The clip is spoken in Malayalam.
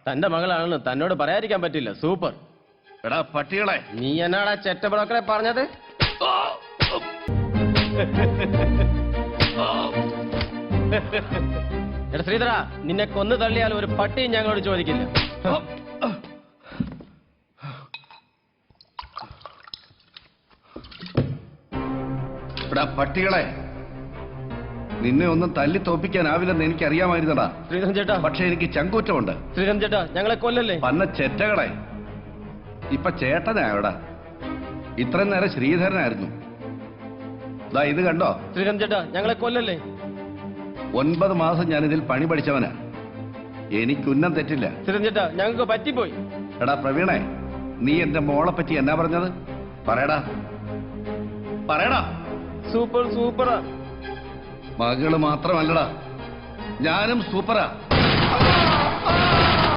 തന്റെ മകളാണെന്ന് തന്നോട് പറയാതിരിക്കാൻ പറ്റില്ല. സൂപ്പർ. എടാ പട്ടികളെ, നീ എന്നാടാ ചെറ്റ ബ്രോക്കറെ പറഞ്ഞത്? എടാ ശ്രീധര, നിന്നെ കൊന്നു തള്ളിയാൽ ഒരു പട്ടിയും ഞങ്ങളോട് ചോദിക്കില്ല. എടാ പട്ടികളെ, നിന്നെ ഒന്നും തല്ലി തോപ്പിക്കാനാവില്ലെന്ന് എനിക്കറിയാമായിരുന്നടാ ശ്രീധരൻ ചേട്ടാ. പക്ഷെ എനിക്ക് ചങ്കൂറ്റമുണ്ട്. ശ്രീധരൻ ചേട്ടാ, ഞങ്ങളെ കൊല്ലല്ലേ. പന്ന ചെറ്റകളെ, ഇപ്പൊ ചേട്ടനായോടാ. ഇത്രയും നേരം ശ്രീധരനായിരുന്നു. ദാ ഇത് കണ്ടോ? ശ്രീധരൻ ചേട്ടാ, ഞങ്ങളെ കൊല്ലല്ലേ. 9 മാസം ഞാനിതിൽ പണി പഠിച്ചവനാ. എനിക്കുന്നം തെറ്റില്ല. ശ്രീധരൻ ചേട്ടാ, ഞങ്ങൾക്ക് പറ്റിപ്പോയി. എടാ പ്രവീണേ, നീ എന്റെ മോളെ പറ്റി എന്നാ പറഞ്ഞത്? പറയടാ പറയടാ. സൂപ്പർ സൂപ്പറാ. മകള് മാത്രമല്ലടാ, ഞാനും സൂപ്പറാ.